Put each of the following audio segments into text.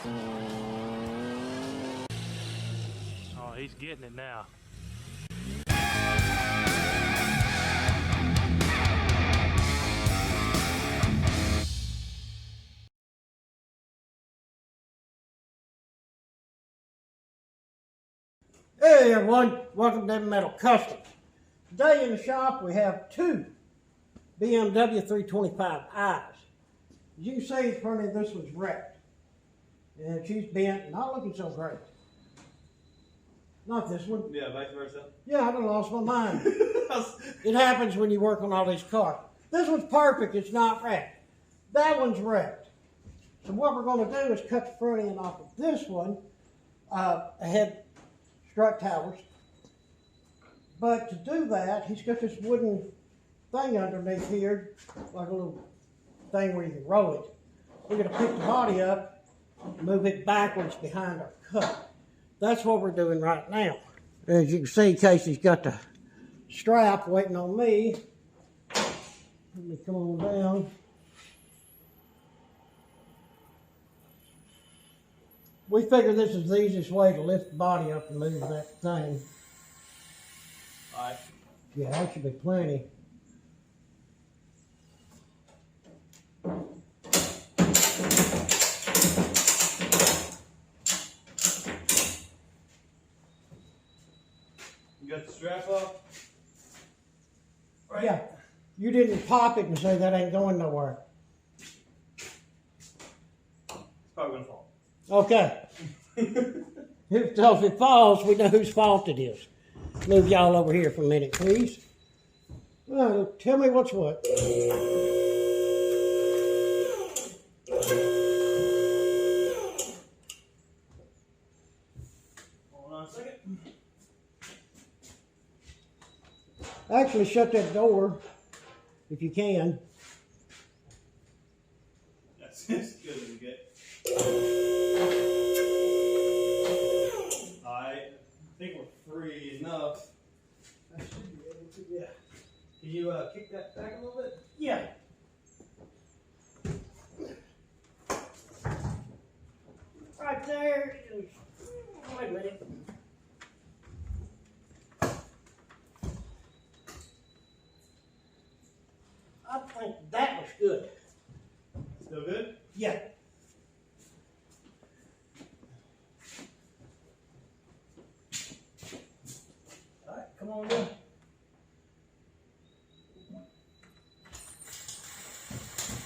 Oh, he's getting it now. Hey everyone, welcome to Metal Customs. Today in the shop we have two BMW 325i's. As you can see, apparently this one's wrecked. And she's bent, not looking so great. Not this one. Yeah, vice versa. Yeah, I done lost my mind. It happens when you work on all these cars. This one's perfect, it's not wrecked. That one's wrecked. So what we're going to do is cut the front end off of this one, ahead strut towers. But to do that, he's got this wooden thing underneath here, like a little thing where you can roll it. We're going to pick the body up, move it backwards behind our cut. That's what we're doing right now. As you can see, Casey's got the strap waiting on me. Let me come on down. We figure this is the easiest way to lift the body up and move that thing. Alright. Yeah, that should be plenty. You got the strap off? Right. Yeah. You didn't pop it and say that ain't going nowhere. It's probably gonna fall. Okay. If it falls, we know whose fault it is. Move y'all over here for a minute, please. Tell me what's what. Hold on a second. Actually, shut that door if you can. That's as good as you get. I think we're free enough. I should be able to, yeah. Can you kick that back a little bit? Yeah. Right there. Wait a minute. I think that was good. Still good? Yeah. All right, come on in.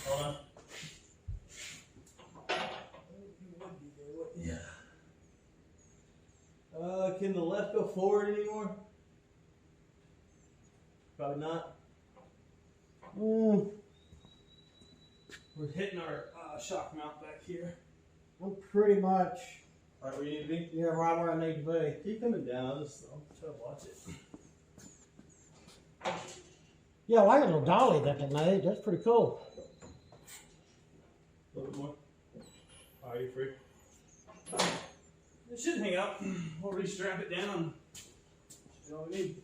Hold on. Yeah. Can the left go forward anymore? Probably not. We're hitting our shock mount back here. I'm pretty much, Right where you need to be? yeah, right where I need to be. Keep coming down. I'll try to watch it. Yeah, I like a little dolly that they made. That's pretty cool. A little bit more. Are you free? It should hang up. We'll re-strap it down. That's all we need.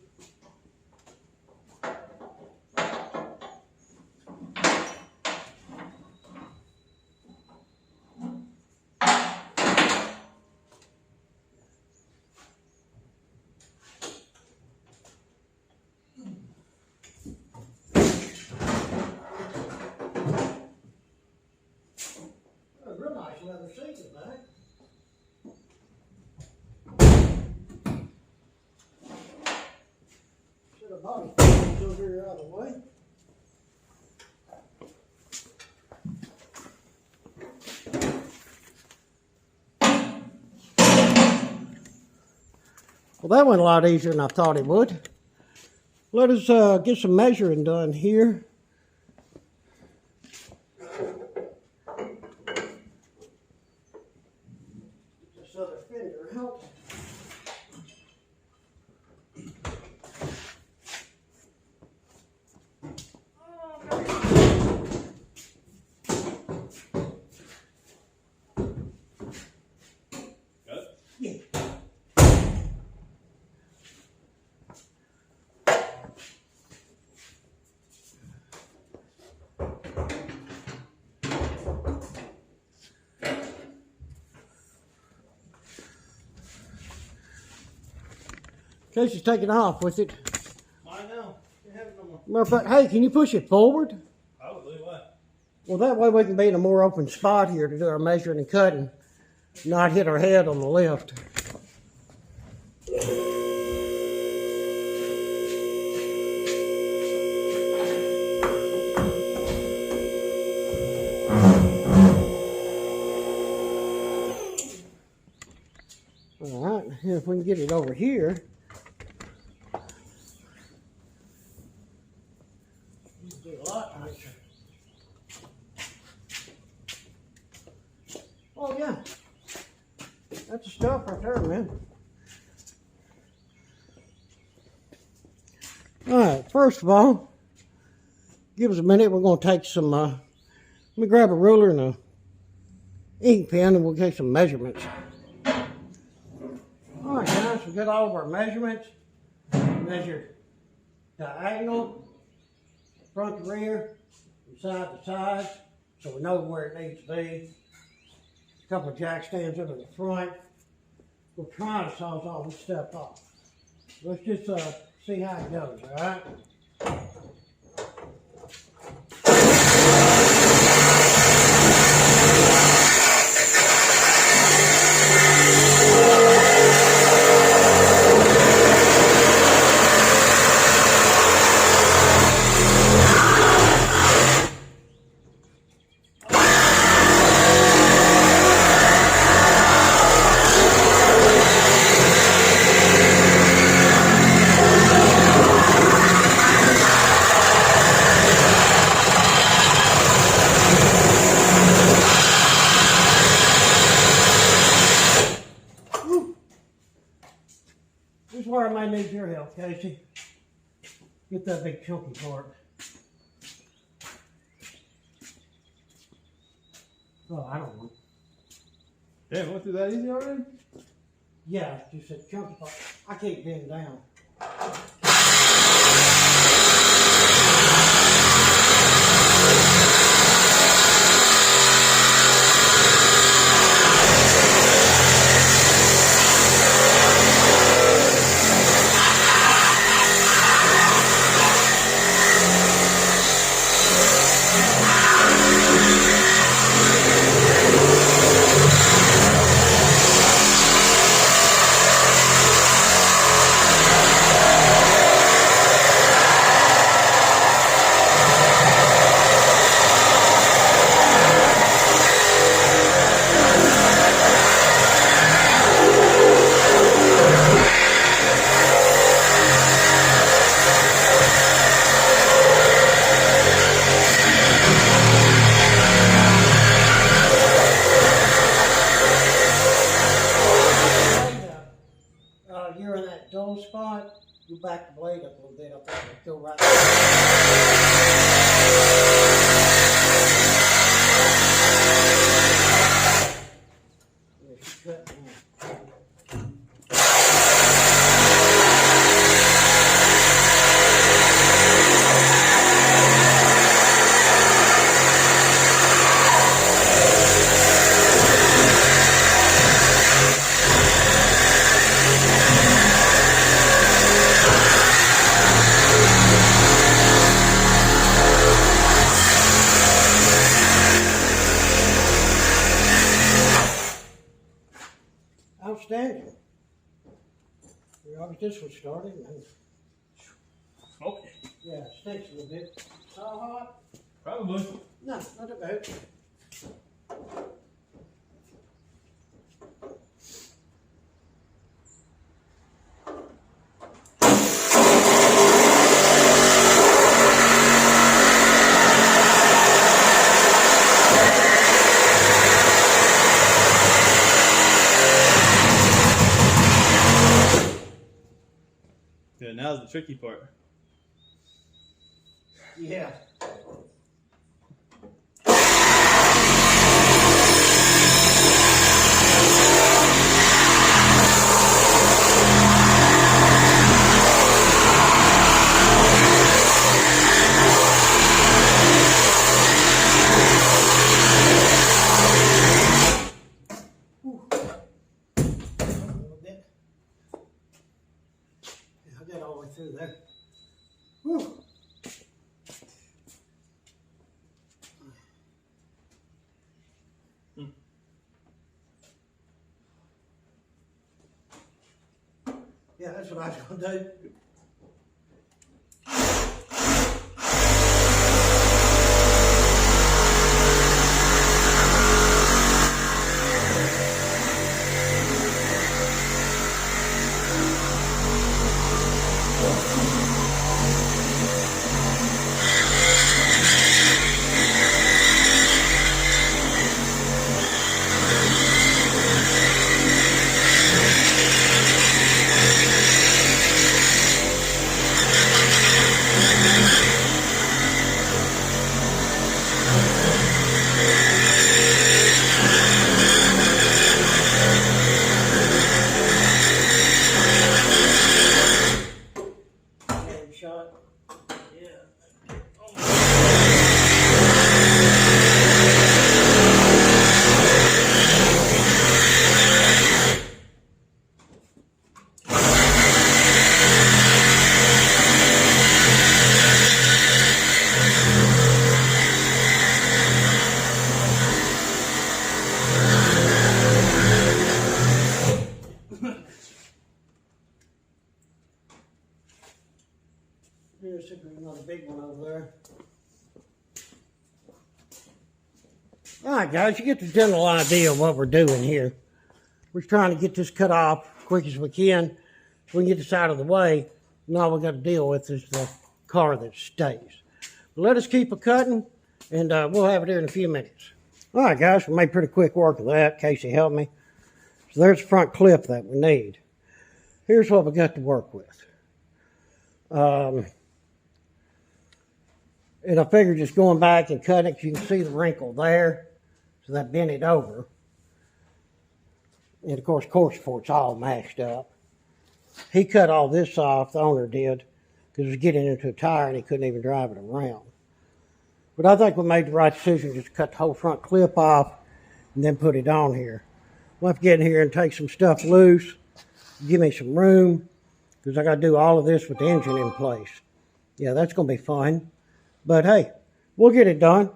Real nice leather seat in there. Should have body things over here out of the way. Well, that went a lot easier than I thought it would. Let us get some measuring done here. This other fender helps. Got it? Yeah. Casey's taking off with it. Mine now. Can't have it no more. Matter of fact, hey, can you push it forward? Probably what? Well, that way we can be in a more open spot here to do our measuring and cutting, not hit our head on the lift. All right, if we can get it over here. Do a lot nicer. Oh yeah, that's the stuff right there, man. All right, first of all, give us a minute. We're going to take some, let me grab a ruler and a ink pen and we'll get some measurements. All right, guys, we got all of our measurements. Measure diagonal, front to rear, from side to side, so we know where it needs to be. A couple of jack stands under the front. We'll try to sawzall this stuff off. Let's just see how it goes, all right? This is where I might need your help, Casey. Get that big chunky part. Oh, I don't know. Damn, went through that easy already? Yeah, just a chunky part. I can't bend down. You're in that dull spot, you back the blade up a little bit up there and go right outstanding. We always this one started and Smoky. yeah, it stinks a little bit. How hot? Probably. No, not that bad. Yeah, now's the tricky part. Yeah. Yeah, that's what I was going to do. Shot. Yeah. Here's another big one over there. Alright guys, you get the general idea of what we're doing here. We're trying to get this cut off as quick as we can so we can get this out of the way, and all we got to deal with is the car that stays. But let us keep it cutting, and we'll have it here in a few minutes. Alright guys, we made pretty quick work of that. Casey helped me. So there's the front clip that we need. Here's what we got to work with. And I figured just going back and cutting it, you can see the wrinkle there. So that bent it over. And of course support's all mashed up. He cut all this off, the owner did, because it was getting into a tire and he couldn't even drive it around. But I think we made the right decision just to cut the whole front clip off and then put it on here. We'll have to get in here and take some stuff loose, give me some room, because I got to do all of this with the engine in place. Yeah, that's going to be fun. But hey, we'll get it done.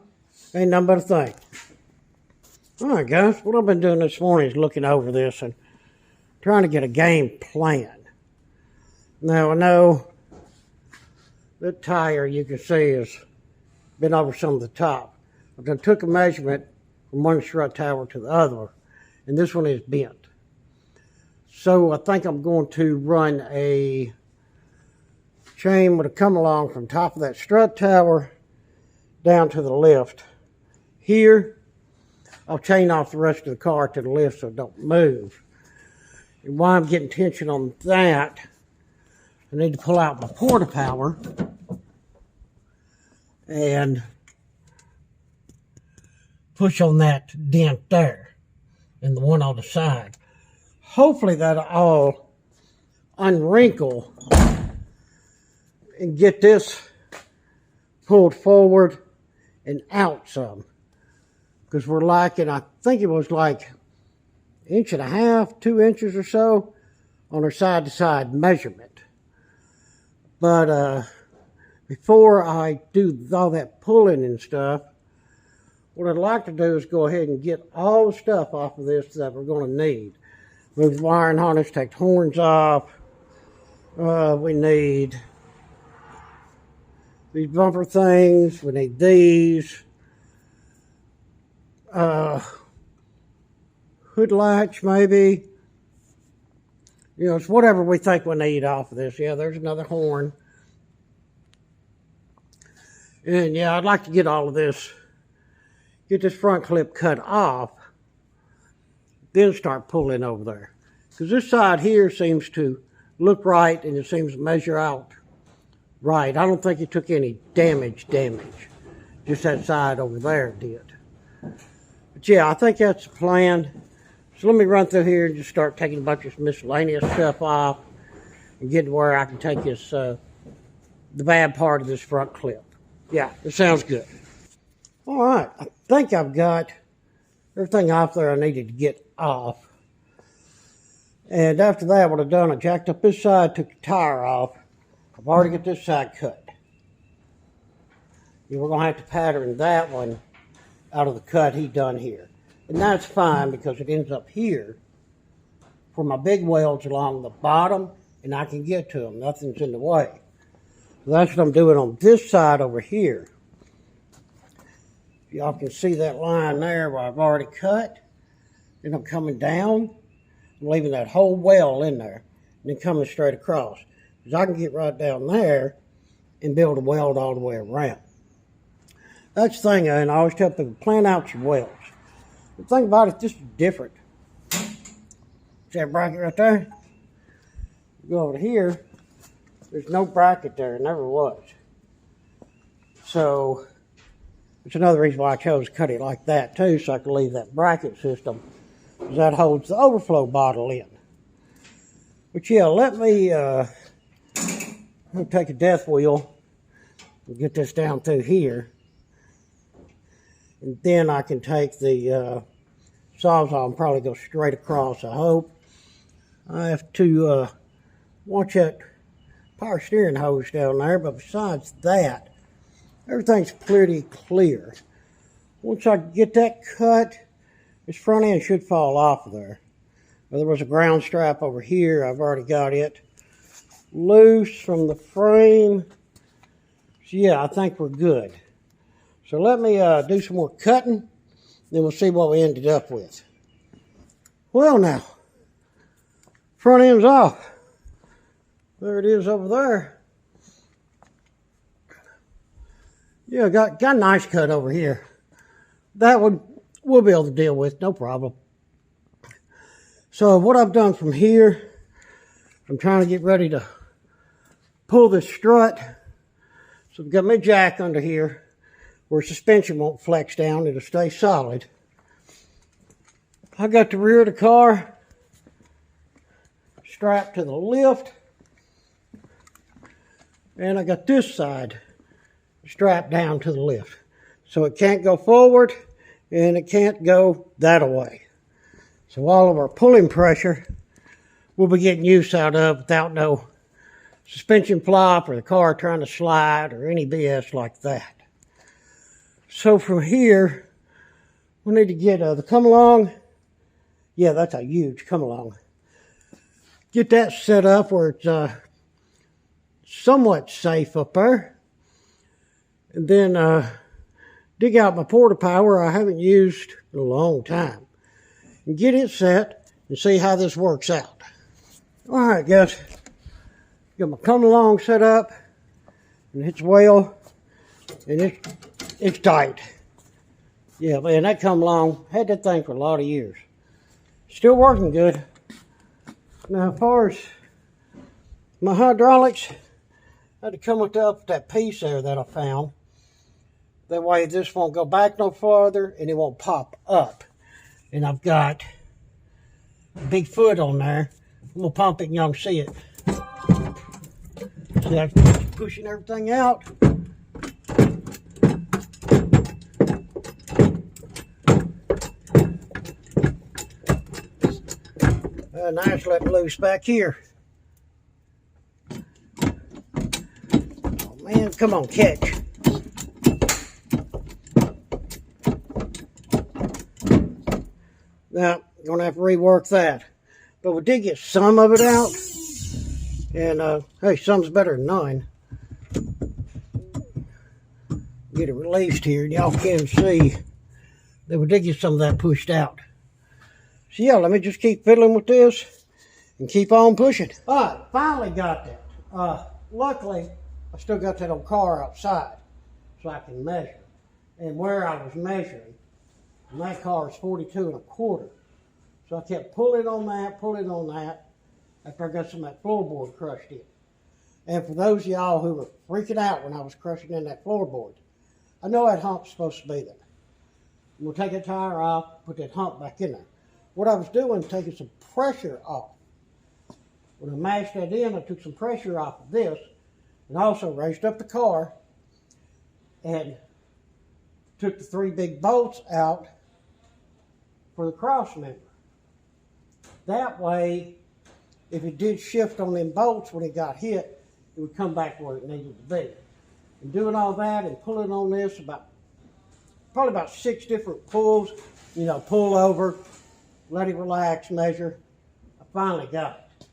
Ain't nothing but a thing. All right, guys, what I've been doing this morning is looking over this and trying to get a game plan. Now, I know that tire you can see has been over some of the top. I done took a measurement from one strut tower to the other, and this one is bent. So I think I'm going to run a chain would have come along from top of that strut tower down to the lift. Here, I'll chain off the rest of the car to the lift so it don't move. And while I'm getting tension on that, I need to pull out my porta power and push on that dent there and the one on the side. Hopefully that'll all unwrinkle and get this pulled forward and out some. Because we're lacking, I think it was like 1.5 inches, 2 inches or so on our side-to-side measurement. But before I do all that pulling and stuff, what I'd like to do is go ahead and get all the stuff off of this that we're going to need. Move the wiring harness, take the horns off. We need these bumper things, we need these. Hood latch maybe. You know, it's whatever we think we need off of this. Yeah, there's another horn. And yeah, I'd like to get all of this, get this front clip cut off, then start pulling over there. Because this side here seems to look right and it seems to measure out right. I don't think it took any damage. Just that side over there did. But yeah, I think that's the plan. So let me run through here and just start taking a bunch of miscellaneous stuff off and get to where I can take this, the bad part of this front clip. Yeah, it sounds good. All right, I think I've got everything off there I needed to get off. And after that, what I've done, I jacked up this side, took the tire off. I've already got this side cut. And we're going to have to pattern that one out of the cut he done here. And that's fine because it ends up here for my big welds along the bottom and I can get to them. Nothing's in the way. So that's what I'm doing on this side over here. Y'all can see that line there where I've already cut. Then I'm coming down, I'm leaving that whole well in there, and then coming straight across. Because I can get right down there and build a weld all the way around. That's the thing, and I always tell people, plan out your welds. The thing about it, this is different. See that bracket right there? You go over here, there's no bracket there, never was. So, it's another reason why I chose to cut it like that too, so I could leave that bracket system, because that holds the overflow bottle in. But yeah, let me take a death wheel and get this down through here. And then I can take the Sawzall and probably go straight across, I hope. I have to watch that power steering hose down there, but besides that, everything's pretty clear. Once I get that cut, this front end should fall off of there. There was a ground strap over here. I've already got it loose from the frame. So yeah, I think we're good. So let me do some more cutting, then we'll see what we ended up with. Well now, front end's off. There it is over there. Yeah, got a nice cut over here. That one we'll be able to deal with, no problem. So what I've done from here, I'm trying to get ready to pull this strut. So I've got my jack under here where suspension won't flex down, it'll stay solid. I got the rear of the car strapped to the lift, and I got this side strapped down to the lift. So it can't go forward and it can't go that way. So all of our pulling pressure we'll be getting use out of without no suspension flop or the car trying to slide or any BS like that. So from here, we need to get the come along. Yeah, that's a huge come along. Get that set up where it's somewhat safe up there. And then dig out my porta power I haven't used in a long time. And get it set and see how this works out. All right, guys. Got my come along set up. And it's well. And it's tight. Yeah, man, that come along. Had that thing for a lot of years. Still working good. Now, as far as my hydraulics, I had to come up with that piece there that I found. That way this won't go back no farther and it won't pop up. And I've got a big foot on there. I'm going to pump it and y'all can see it. See, I'm pushing everything out. Nice, let it loose back here. Oh man, come on, catch. Now, gonna have to rework that. But we did get some of it out. And hey, some's better than none. Get it released here, and y'all can see that we did get some of that pushed out. So yeah, let me just keep fiddling with this and keep on pushing. All right, finally got that. Luckily, I still got that old car outside so I can measure. And where I was measuring, and that car is 42 1/4. So I kept pulling on that after I got some of that floorboard crushed in. And for those of y'all who were freaking out when I was crushing in that floorboard, I know that hump's supposed to be there. We'll take that tire off, put that hump back in there. What I was doing, taking some pressure off. When I mashed that in, I took some pressure off of this and also raised up the car and took the 3 big bolts out for the cross member. That way, if it did shift on them bolts when it got hit, it would come back where it needed to be. And doing all that and pulling on this probably about 6 different pulls, you know, pull over, let it relax, measure. I finally got it.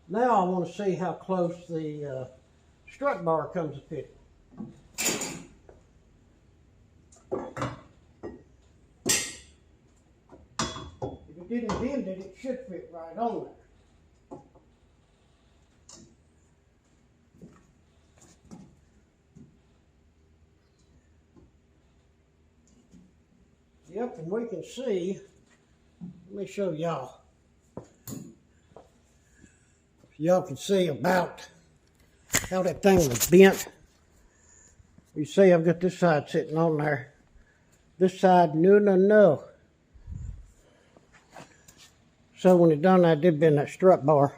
Now I want to see how close the strut bar comes to fit. If it didn't bend it, it should fit right on there. Yep, and we can see, let me show y'all. Y'all can see about how that thing was bent. You see I've got this side sitting on there. This side, no. So when it done that, I did bend that strut bar.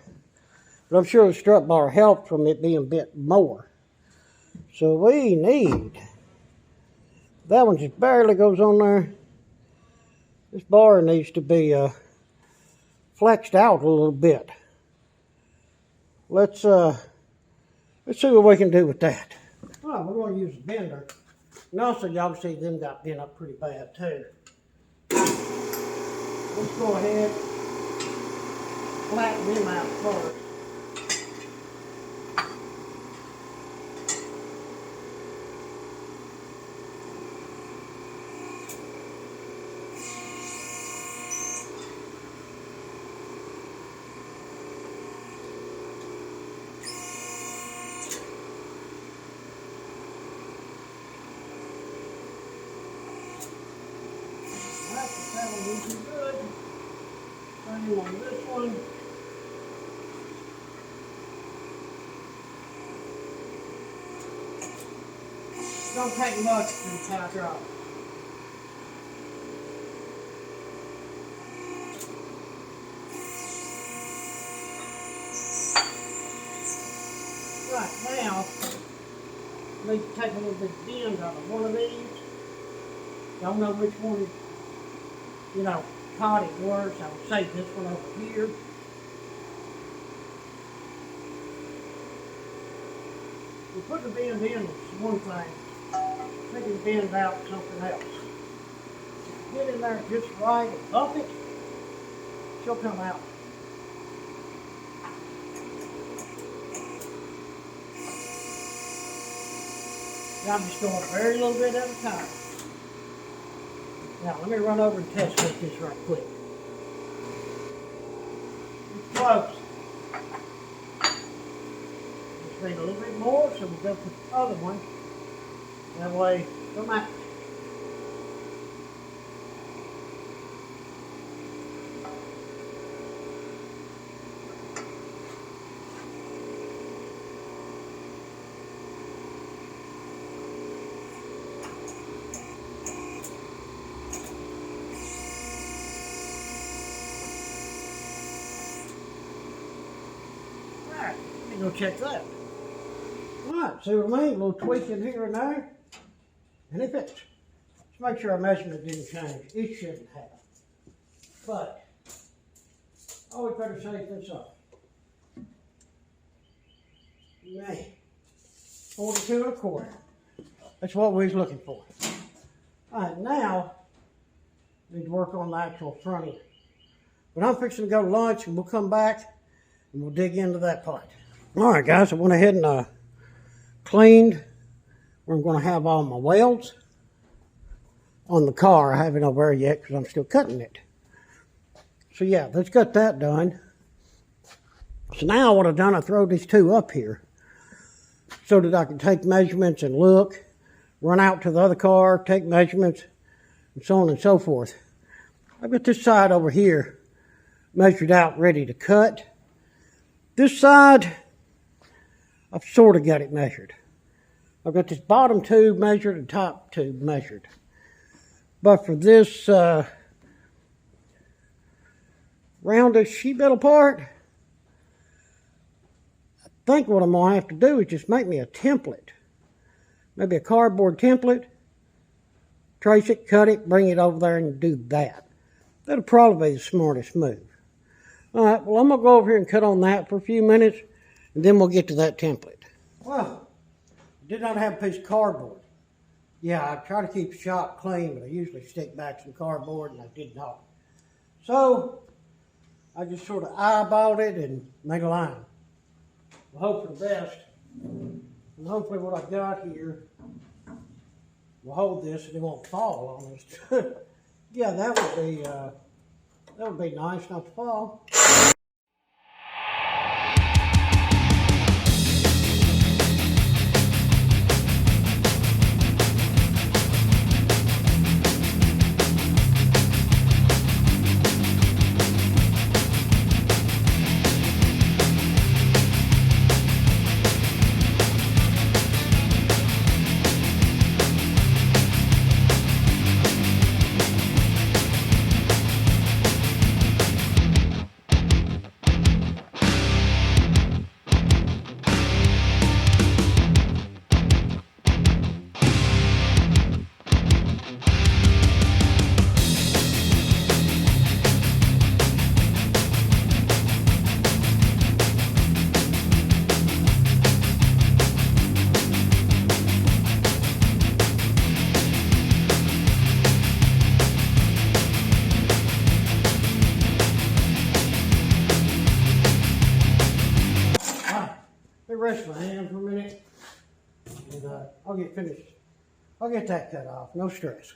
But I'm sure the strut bar helped from it being bent more. So we need, that one just barely goes on there. This bar needs to be flexed out a little bit. Let's see what we can do with that. All right, we're going to use a bender. And also, y'all see them got bent up pretty bad too. Let's go ahead, flatten them out first. That one looking good. Same on this one. Don't take much to tie drop. Right now, I need to take a little bit of bend out of one of these. Don't know which one, caught it worse. I would say this one over here. You put the bend in is one thing. Taking the bend out is something else. If you get in there just right and up it, she'll come out. Now I'm just going very little bit at a time. Now let me run over and test this right quick. It's close. Just need a little bit more, so we'll go for the other one. That way, come out. Alright, let me go check that. Alright, see what I mean? A little tweaking here and there. And it fits. Let's make sure our measurement didn't change. It shouldn't have. But, always better safe than sorry. Man, 42 1/4. That's what we was looking for. Alright, now, we need to work on the actual front end. But I'm fixing to go to lunch and we'll come back and we'll dig into that part. Alright guys, I went ahead and cleaned where I'm going to have all my welds on the car. I haven't over there yet because I'm still cutting it. So yeah, let's get that done. So now what I've done, I throw these two up here so that I can take measurements and look, run out to the other car, take measurements, and so on and so forth. I've got this side over here measured out, ready to cut. This side, I've sort of got it measured. I've got this bottom tube measured and top tube measured. But for this roundish sheet metal part, I think what I'm going to have to do is just make me a template. Maybe a cardboard template. Trace it, cut it, bring it over there and do that. That'll probably be the smartest move. Alright, well I'm going to go over here and cut on that for a few minutes and then we'll get to that template. Well, I did not have a piece of cardboard. Yeah, I try to keep the shop clean, but I usually stick back some cardboard and I did not. So, I just sort of eyeballed it and made a line. we'll hope for the best. And hopefully what I got here will hold this and it won't fall on us. Yeah, that would be nice not to fall. Rest my hand for a minute, and I'll get finished. I'll get that cut off, no stress.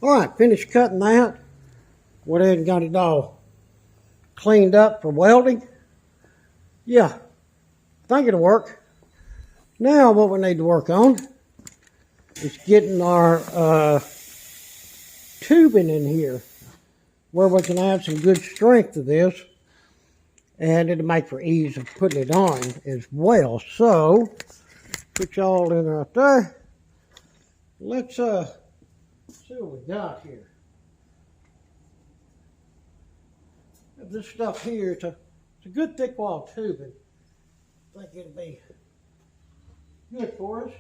All right, finished cutting that. Went ahead and got it all cleaned up for welding. Yeah, I think it'll work. Now what we need to work on is getting our tubing in here where we can add some good strength to this. And it'll make for ease of putting it on as well. So, put y'all in right there. Let's see what we got here. This stuff here, it's a good thick wall tubing. I think it'll be good for us.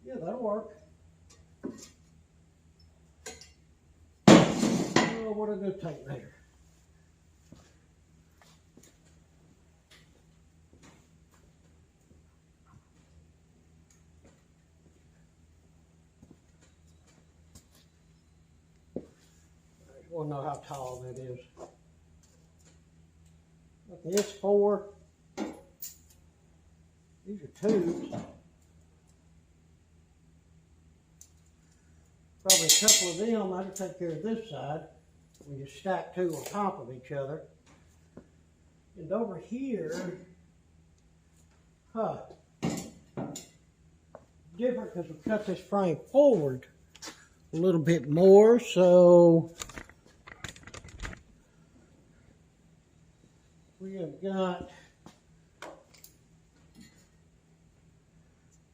Yeah, that'll work. What did it take later? I just want to know how tall that is. Okay, it's 4. These are tubes. Probably a couple of them. That'll take care of this side. We just stack 2 on top of each other. And over here, different because we cut this frame forward a little bit more, so we have got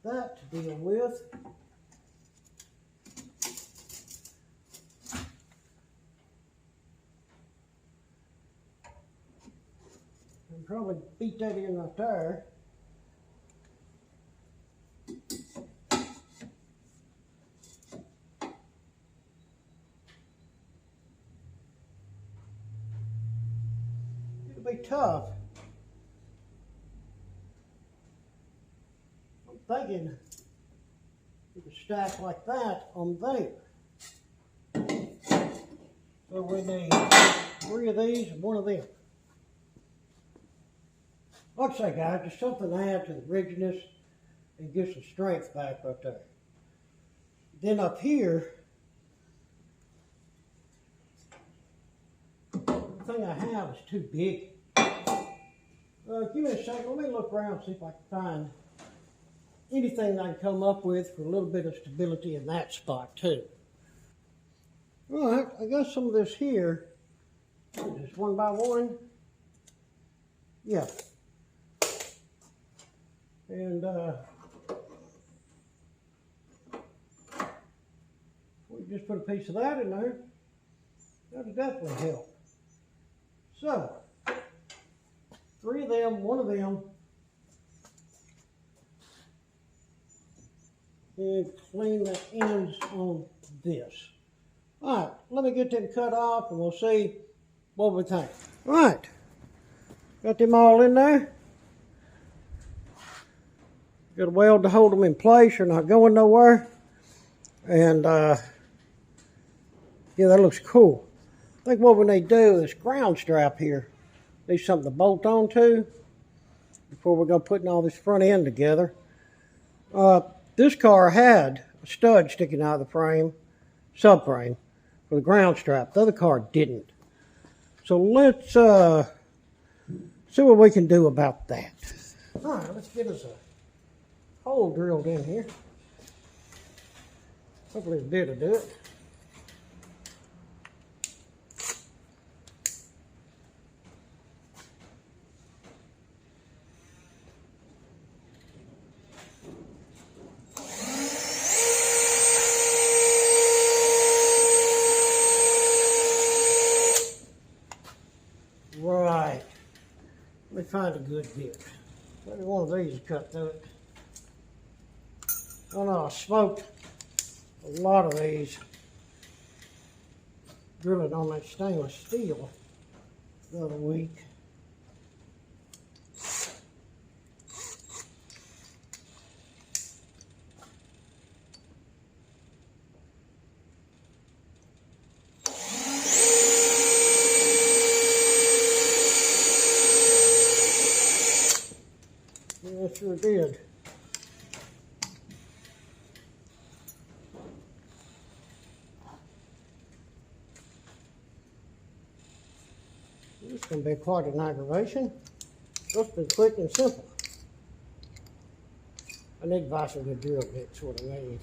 that to deal with. Probably beat that in right there. It'll be tough. I'm thinking we could stack like that on there. So we need 3 of these and 1 of them. Like I say, guys, just something to add to the rigidness and get some strength back right there. Then up here, the thing I have is too big. Give me a second. Let me look around and see if I can find anything I can come up with for a little bit of stability in that spot too. All right, I got some of this here. Just 1 by 1. Yeah. And we just put a piece of that in there. That'll definitely help. So, 3 of them, 1 of them, and clean the ends on this. All right, let me get them cut off and we'll see what we think. All right, got them all in there. Got a weld to hold them in place. They're not going nowhere. And yeah, that looks cool. I think what we need to do is ground strap here. Need something to bolt onto before we're going to put all this front end together. This car had a stud sticking out of the frame, subframe, for the ground strap. The other car didn't. So let's see what we can do about that. All right, let's get us a hole drilled in here. Hopefully it did do it. Right. Let me find a good bit. Maybe one of these cut through it. Oh no, I smoked a lot of these drilling on that stainless steel the other week. Yeah, I sure did. This is going to be quite an aggravation. Supposed to be quick and simple. I need advice on the drill bits, what I need.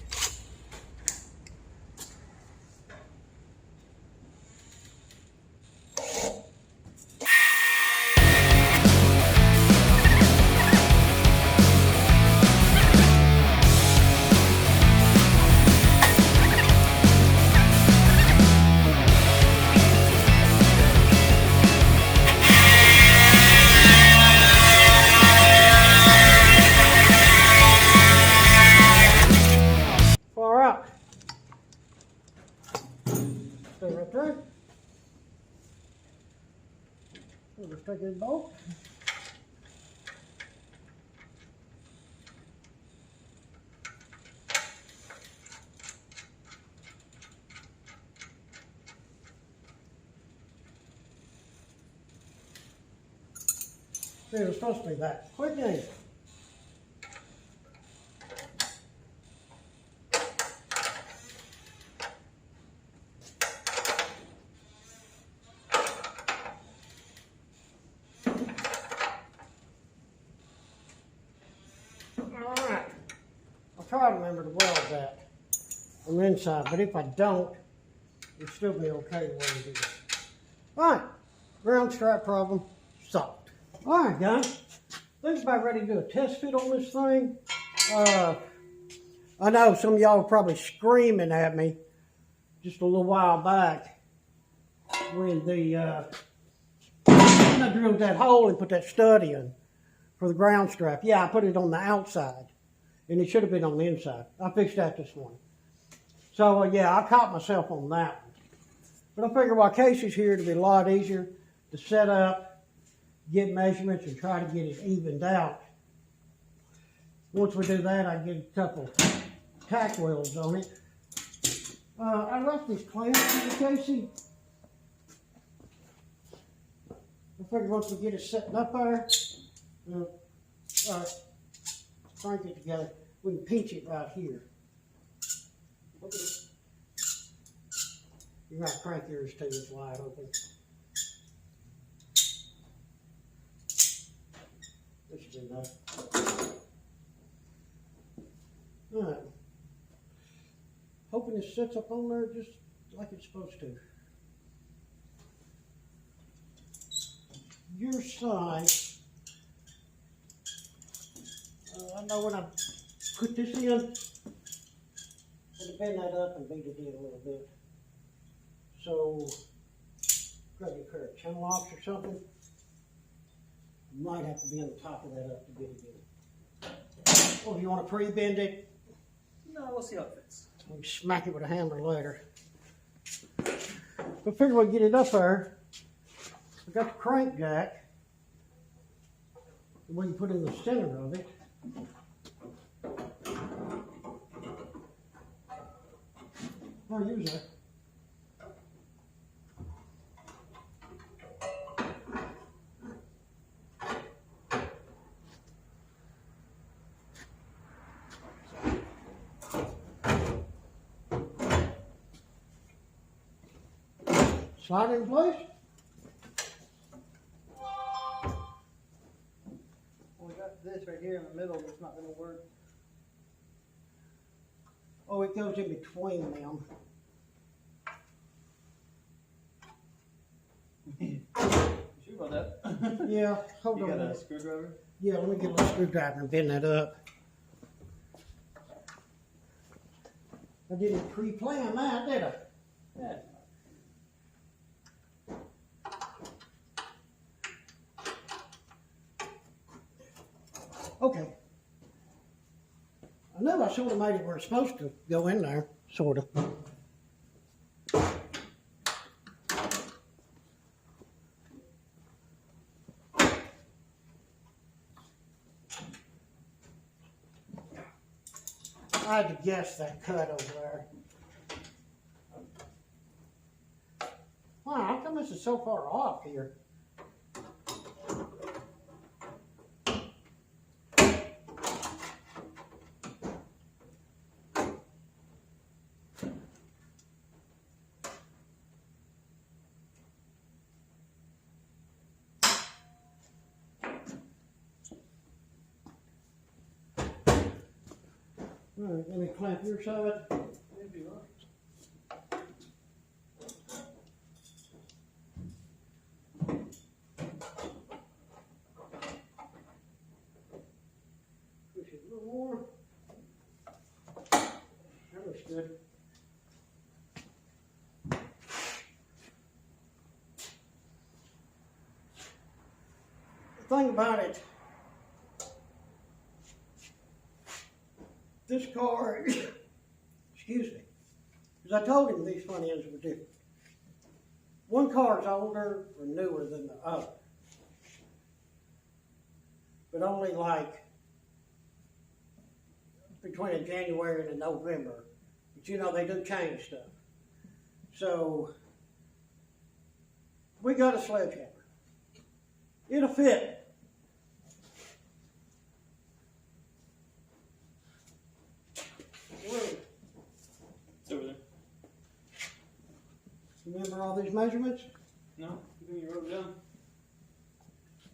Far out. Stay right there. We'll just take this bolt. See, it was supposed to be that quick and easy. Alright, I'll try to remember to weld that on the inside, but if I don't, it'll still be okay the way we do this. Alright, ground strap problem solved. Alright guys, I think I'm about ready to do a test fit on this thing. I know some of y'all were probably screaming at me just a little while back when I drilled that hole and put that stud in for the ground strap. Yeah, I put it on the outside, and it should have been on the inside. I fixed that this morning. So, yeah, I caught myself on that one. But I figured while Casey's here, it'll be a lot easier to set up, get measurements, and try to get it evened out. Once we do that, I get a couple tack welds on it. I left these clamps for Casey. I figured once we get it set up there, crank it together, we can pinch it right here. Look at it. You gotta crank yours too, it's wide open. This should be enough. Alright. Hoping this sits up on there just like it's supposed to. Your side. I know when I put this in, I'm going to bend that up and beat it in a little bit. So, grab a pair of channel locks or something. You might have to bend the top of that up to get it in. Or do you want to pre-bend it? No, we'll see how it fits. We can smack it with a hammer later. But figure we'll get it up there. I got the crank jack. The one you put in the center of it. I'll use that. Slide it in place. We got this right here in the middle that's not gonna work. Oh, it goes in between them. You sure about that? Yeah, hold You on a got a minute. screwdriver? Yeah, let me get my screwdriver and bend that up. I didn't pre-plan that, did I? Yeah. Okay. I know I sort of made it where it's supposed to go in there, sort of. I had to guess that cut over there. Wow, how come this is so far off here? All right, let me clamp your side. Maybe not. Push it a little more. That looks good. The thing about it, this car, excuse me, because I told him these front ends were different. One car's older or newer than the other, but only like between a January and a November. But you know, they do change stuff. So we got a sledgehammer. It'll fit. It's over there. Remember all these measurements? No? You think you wrote it down?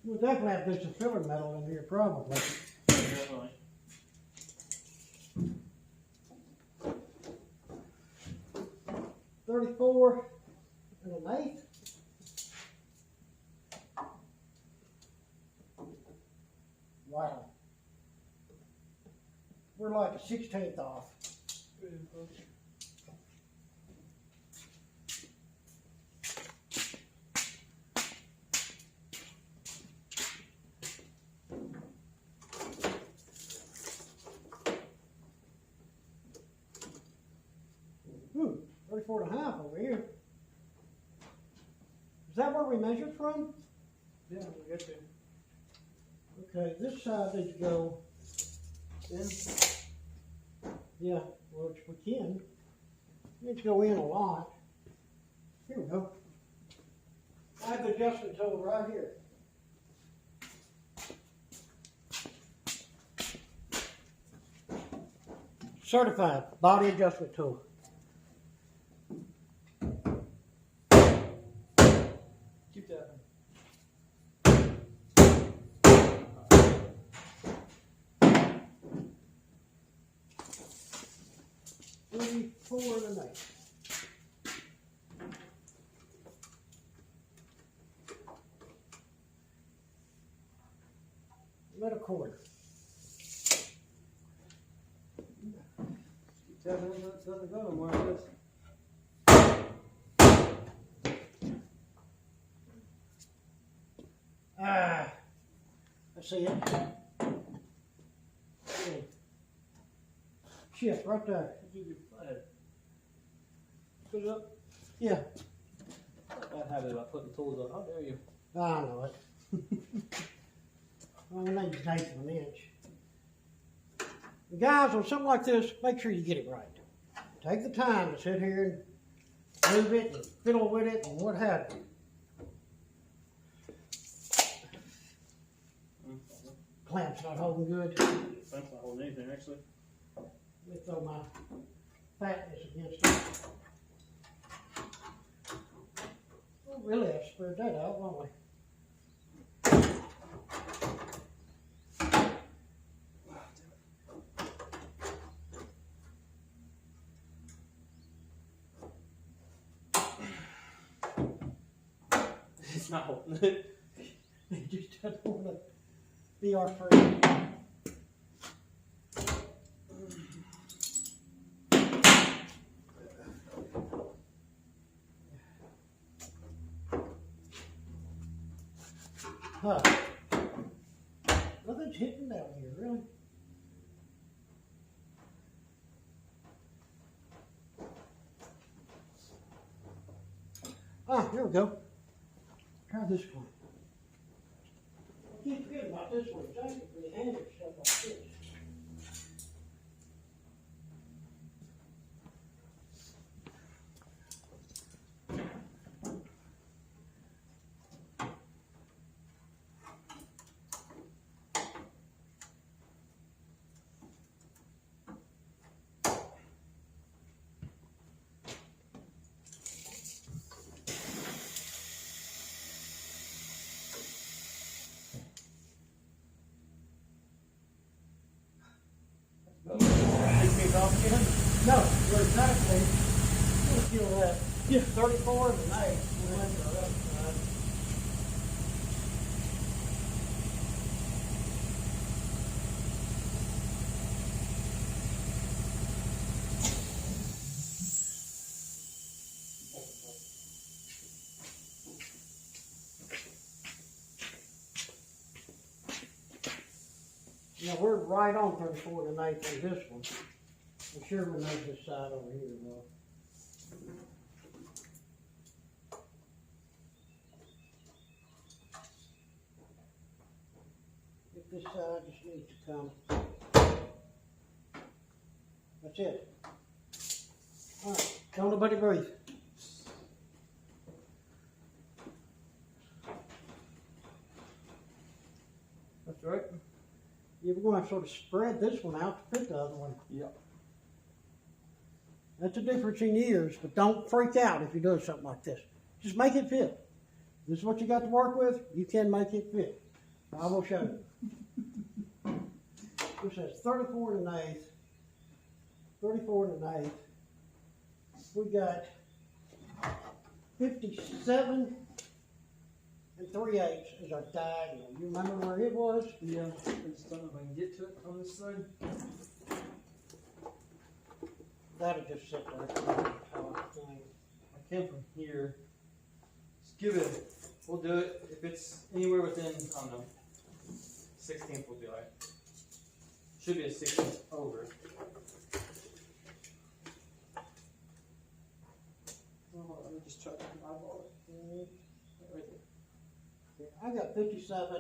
We'll definitely have to do some filler metal in here, probably. Definitely. 34 and an eighth. Wow. We're like a 16th off. Hmm, 34 and a half over here. Is that where we measured from? Yeah, we got you. Okay, this side needs to go in. Yeah, well, which we can. It needs to go in a lot. Here we go. I have the adjustment tool right here. Certified body adjustment tool. Keep tapping. Four and an eight. About a quarter. Keep tapping until it doesn't go no more, I guess. Ah, I see it. Yeah. Shift right there. Use your flag. Put it up. Yeah, I have it about putting tools up. How dare you? I know it. Well, we need to take an inch. Guys, on something like this, make sure you get it right. Take the time to sit here and move it and fiddle with it and what have you. Clamp's not holding good. That's not holding anything, actually. Let me throw my fatness against it. We really have to spread that out, won't we? It's not holding it. It just doesn't want to be our friend. Huh. Nothing's hitting down here, really. Ah, here we go. Try this one. I keep forgetting about this one. It's actually handy for stuff like this. No, we're exactly, let's feel that. Yeah. 34 and 8. We're in the other side. Now we're right on 34 and 8 on this one. I'm sure we know this side over here though. If this side just needs to come. That's it. Alright, don't nobody breathe. That's right. Yeah, we're going to sort of spread this one out to fit the other one. Yep. That's the difference in years, but don't freak out if you're doing something like this. Just make it fit. This is what you got to work with. You can make it fit. I will show you. This says 34 and an eighth. 34 and an eighth. We got 57 and 3/8 is our diagonal. You remember where it was? Yeah. I just don't know if I can get to it on this side. That'll just sit there. I came from here. Just give it. We'll do it. If it's anywhere within, I don't know, 16th will be alright. Should be a 16th over. Oh, let me just try to eyeball it. Right there. I got 57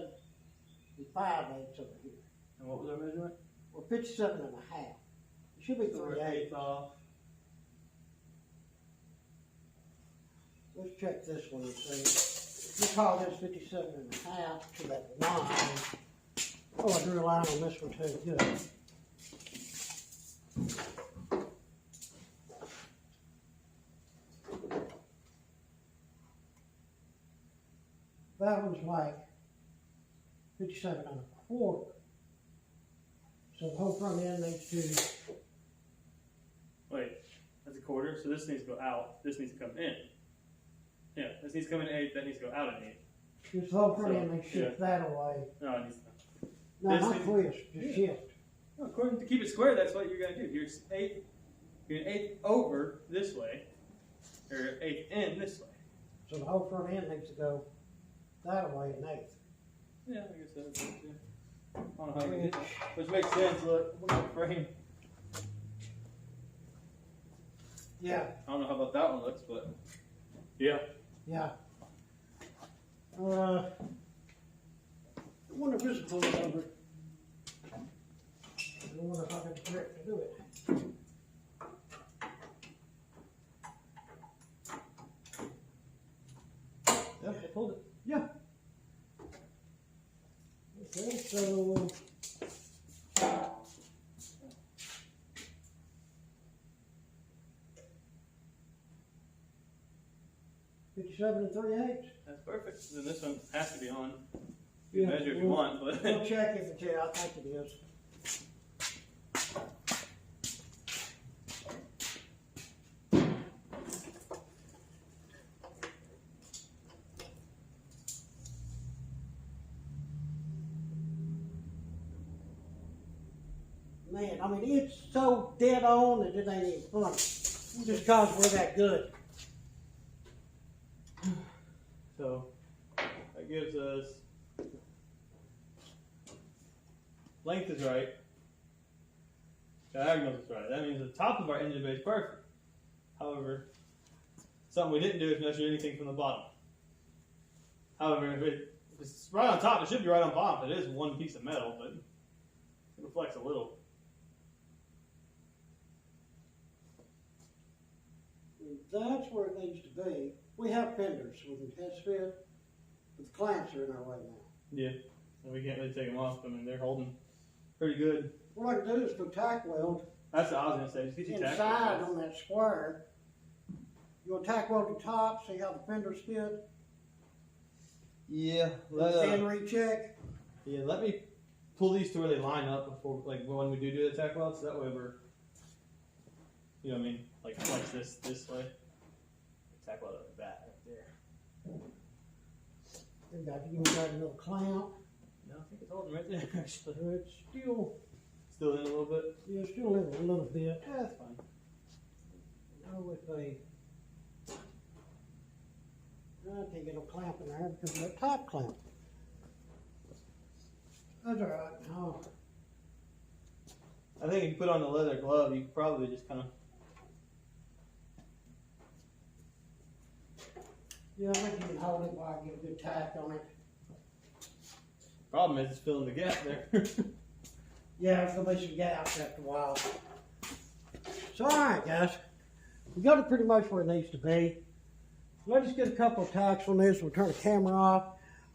and 5/8 over here. And what was our measurement? Or 57 and a half. It should be 3/8. Off. Let's check this one and see. We'll call this 57 and a half to that line. Oh, I drew a line on this one too. Good. That one's like 57 and a quarter. So the whole front end needs to, Wait, that's a quarter, so this needs to go out, this needs to come in. Yeah, this needs to come in 8, that needs to go out an 8. just the whole front So, end needs to shift that away. No, it needs to. No, This not needs- twist, just shift. No, according to keep it square, that's what you're gonna do. Here's 8, you're an 8 over this way, or 8 in this way. So the whole front end needs to go that way an eighth. Yeah, I guess that's it too. I don't know how you get that. Which makes sense, look, look at the frame. Yeah, I don't know how about that one looks, but. Yeah. yeah. I wonder if this is pulling over. I wonder if I can correct to do it. Yep, I pulled it. Yeah. Okay, so. 57 3/8. That's perfect. Then this one has to be on. You Yeah, can measure if you want, but we'll check if it's here. I think it is. Man, I mean, it's so dead on that it ain't even funny. Just because we're that good. so that gives us length is right, diagonal is right. That means the top of our engine bay is perfect. However, something we didn't do is measure anything from the bottom. However, if it's right on top, it should be right on bottom. It is one piece of metal, but it reflects a little. That's where it needs to be. We have fenders with the test fit, but the clamps are in our way now. Yeah, and we can't really take them off. I mean, they're holding pretty good. What I can do is go tack weld That's what I was gonna say. Just get your tack inside weld. on that square. You'll tack weld the top, see how the fenders fit. Yeah, Then recheck. yeah. Let me pull these to where they line up before, like when we do the tack weld, so that way we're, you know what I mean, like flex this way. Tack weld like that right there. You got another clamp. No, I think it's holding right there. Actually, It's still in a little bit. yeah, still in a little bit. Yeah, that's fine. Go with a. I can't get no clamp in there because of that top clamp. That's all right. Oh, I think if you put on the leather glove, you could probably just kind of. yeah, I think you can hold it while I get a good tack on it. Problem is, it's filling the gap there. Yeah, there's gonna be some gaps after a while. So, all right, guys, we got it pretty much where it needs to be. Let's get a couple of tacks on this. We'll turn the camera off.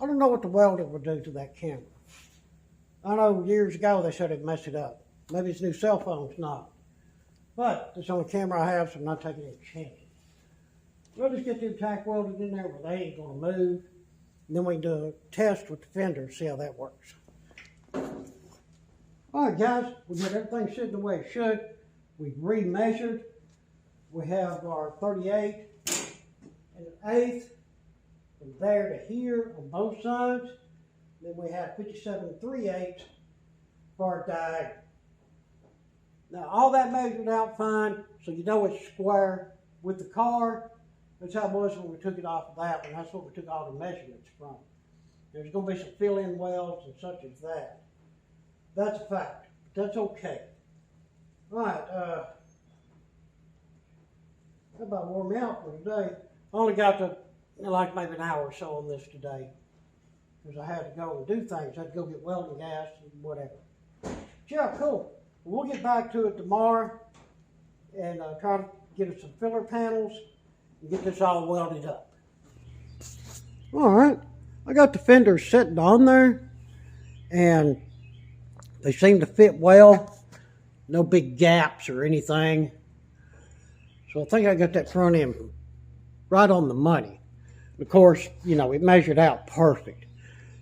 I don't know what the welding will do to that camera. I know years ago they said it messed it up. Maybe it's new cell phone's not. But it's the only camera I have, so I'm not taking any chances. We'll just get them tack welded in there where they ain't gonna move. And then we can do a test with the fender, see how that works. All right, guys, we got everything sitting the way it should. We've remeasured. We have our 38 and an eighth from there to here on both sides. Then we have 57 3/8 for our diagonal. Now, all that measured out fine, so you know it's square with the car. That's how it was when we took it off of that one. That's what we took all the measurements from. There's going to be some fill-in welds and such as that. That's a fact. That's okay. All right. That about wore me out for today. I only got to like maybe an hour or so on this today because I had to go and do things. I had to go get welding gas and whatever. Yeah, cool. We'll get back to it tomorrow and try to get us some filler panels and get this all welded up. All right. I got the fenders sitting on there and they seem to fit well. No big gaps or anything. So I think I got that front end right on the money. Of course, you know, it measured out perfect.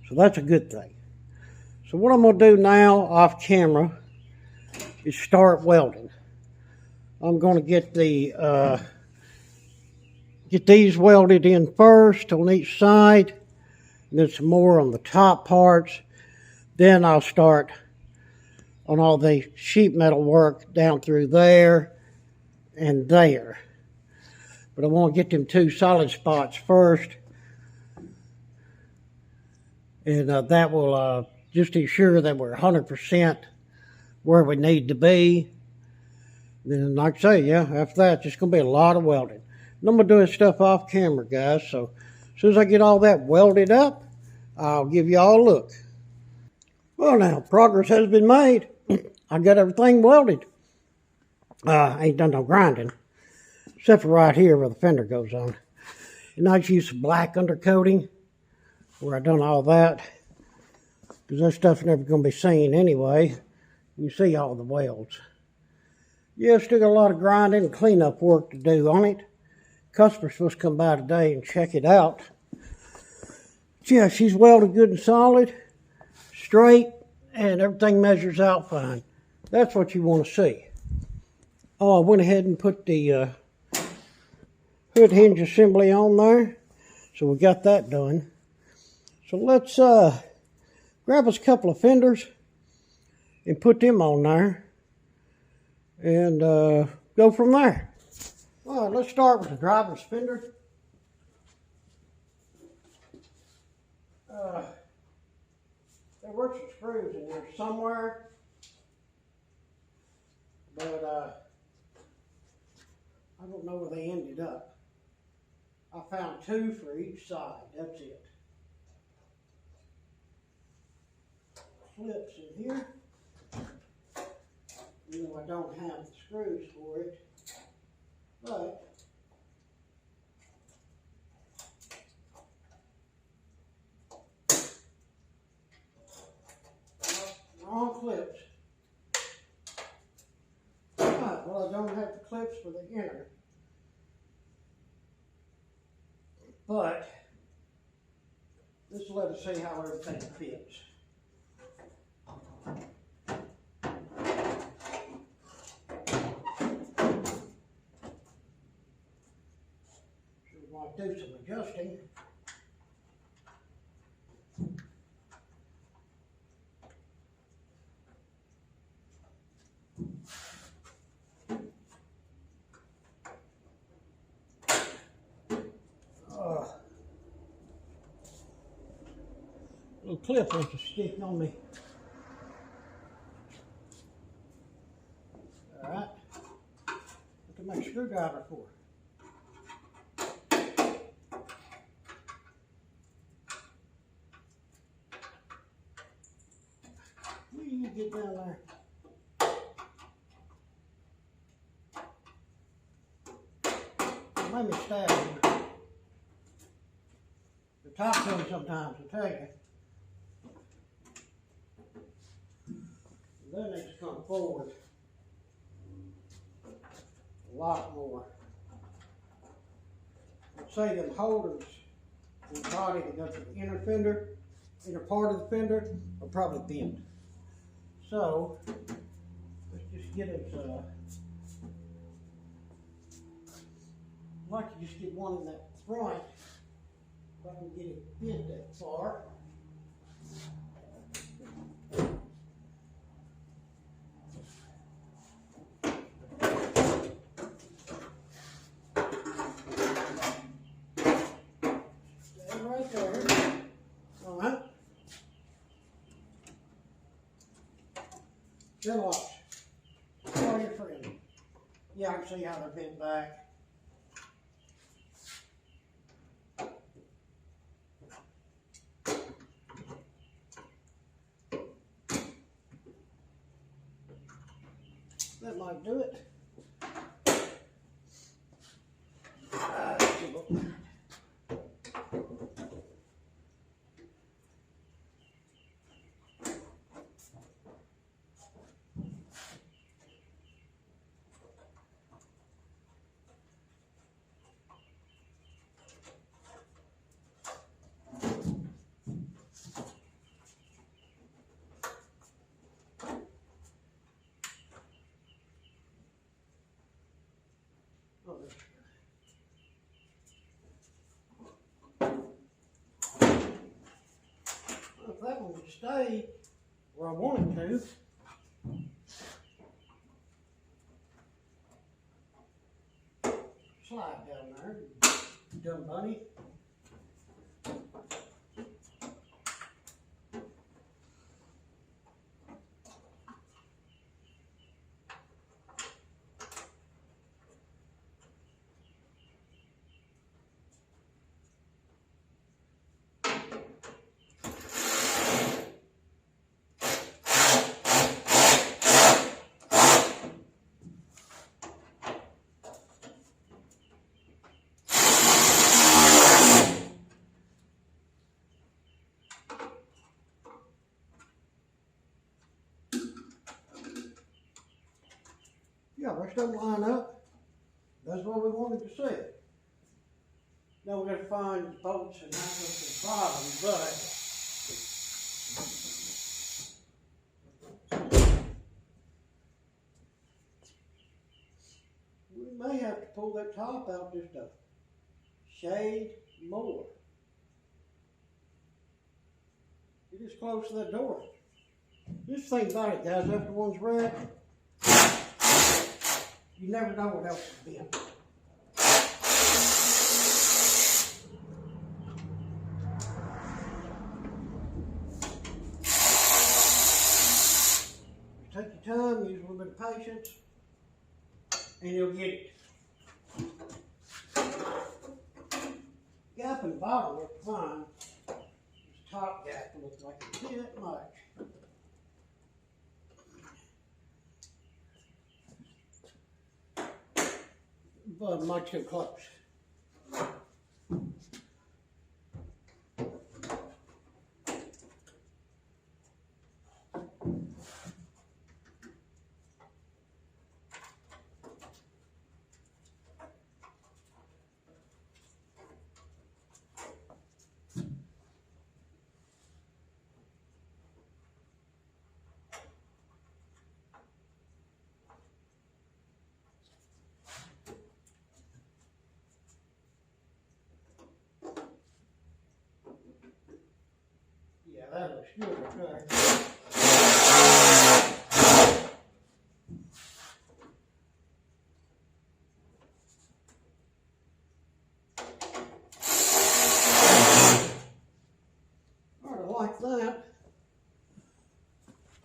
So that's a good thing. So what I'm going to do now off camera is start welding. I'm going to get the get these welded in first on each side, and then some more on the top parts. Then I'll start on all the sheet metal work down through there and there. But I want to get them two solid spots first. And that will just ensure that we're 100% where we need to be. Then, like I say, yeah, after that, it's just going to be a lot of welding. And I'm going to do this stuff off camera, guys. So as soon as I get all that welded up, I'll give you all a look. Well, now, progress has been made. I got everything welded. I ain't done no grinding, except for right here where the fender goes on. And I just used some black undercoating where I done all that, because that stuff's never going to be seen anyway. You see all the welds. Yeah, still got a lot of grinding and cleanup work to do on it. customer's supposed to come by today and check it out. Yeah, she's welded good and solid, straight, and everything measures out fine. That's what you want to see. Oh, I went ahead and put the hood hinge assembly on there. So we got that done. So let's grab us a couple of fenders and put them on there and go from there. All right, let's start with the driver's fender. There were some screws in there somewhere, but I don't know where they ended up. I found 2 for each side, that's it. Clips in here. You know I don't have the screws for it, but wrong clips. Alright, well I don't have the clips for the inner, but this will let us see how everything fits. So we want to do some adjusting. Little clip wants to stick on me. Alright. What to make a screwdriver for? Where do you get down there? Let me stab you. The top thing sometimes will tell you. Then they just come forward a lot more. Let's say them holders in the body that go to the inner fender, inner part of the fender, are probably bent. So let's just get it. I'd like to just get one in that front if I can get it bent that far. Right there. All right. Then watch. Call your friend. Yeah, I can see how they're bent back. That might do it. If that one would stay where I want it to, slide down there, dumb bunny. Yeah, let's don't line up. That's what we wanted to see. Now we're gonna find the bolts and not just the bottom, but we may have to pull that top out just a shade more. Get as close to that door. Just think about it, guys. After one's wrecked, you never know what else has been. Take your time, use a little bit of patience, and you'll get it. Gap in the bottom looks fine. This top gap looks like a bit much. But much too close. Yeah, that looks good right there. Alright, I like that.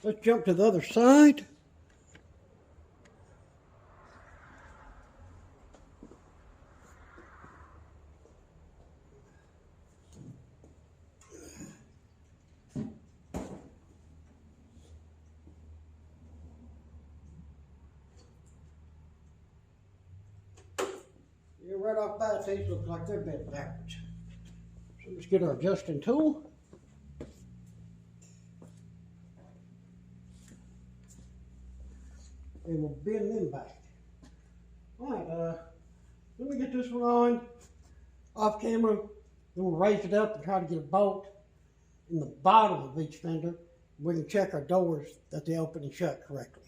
Let's jump to the other side. Yeah, right off bat, these look like they're bent backwards. So let's get our adjusting tool. And we'll bend them back. Alright, let me get this one on off camera. Then we'll raise it up and try to get a bolt in the bottom of each fender. We can check our doors that they open and shut correctly.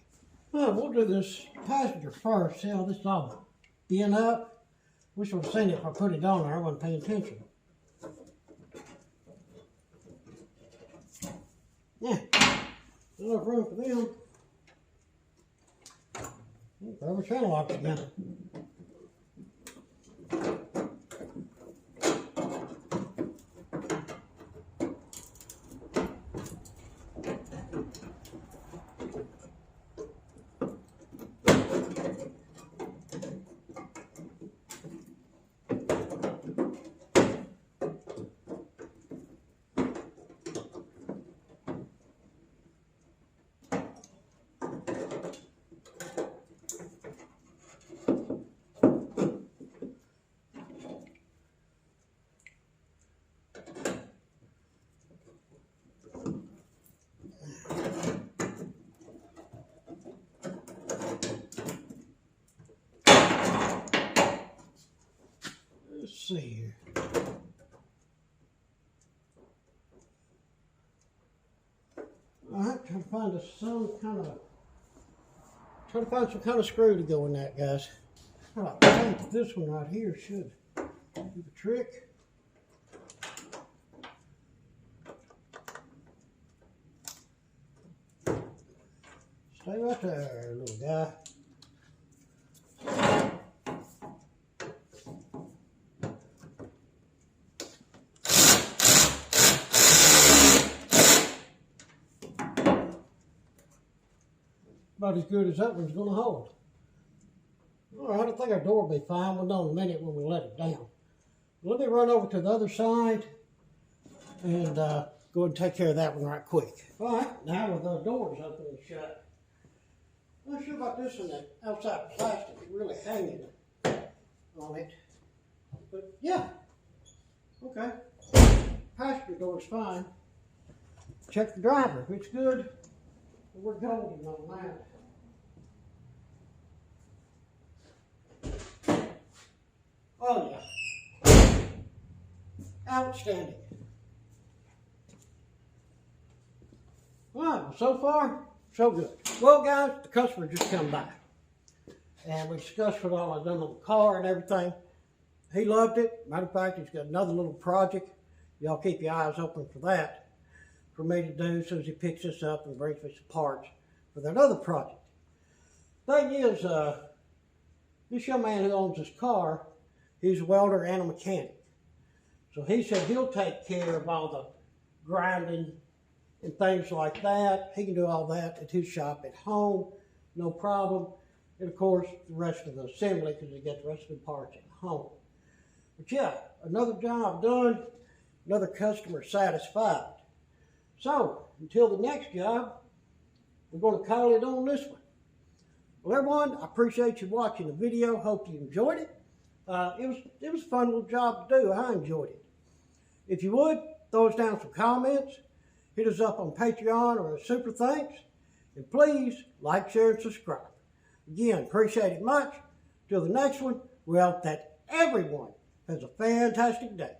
Alright, we'll do this passenger first. See how this is all bent up. Wish I would have seen it if I put it on there. I wasn't paying attention. Yeah, enough room for them. Throw the channel lock again. Let's see here. I have to find some kind of screw to go in that, guys. Well, I think this one right here should do the trick. Stay right there, little guy. About as good as that one's going to hold. All right, I think our door will be fine. We'll know in a minute when we let it down. Let me run over to the other side and go ahead and take care of that one right quick. All right, now with the doors open and shut. I'm not sure about this one, that outside plastic is really hanging on it. But yeah, okay. Passenger door's fine. Check the driver. If it's good, we're golden on that. Oh yeah. outstanding. All right, well, so far, so good. Well, guys, the customer just come by. And we discussed what all I've done on the car and everything. He loved it. Matter of fact, he's got another little project. Y'all keep your eyes open for that for me to do as soon as he picks this up and brings me some parts for that other project. Thing is, this young man who owns this car, he's a welder and a mechanic. So he said he'll take care of all the grinding and things like that. He can do all that at his shop at home, no problem. And of course, the rest of the assembly, because he got the rest of the parts at home. But yeah, another job done, another customer satisfied. So, until the next job, we're going to call it on this one. Well, everyone, I appreciate you watching the video. Hope you enjoyed it. It was a fun little job to do. I enjoyed it. If you would, throw us down some comments. Hit us up on Patreon or Super Thanks. And please, like, share, and subscribe. Again, appreciate it much. Till the next one, we hope that everyone has a fantastic day.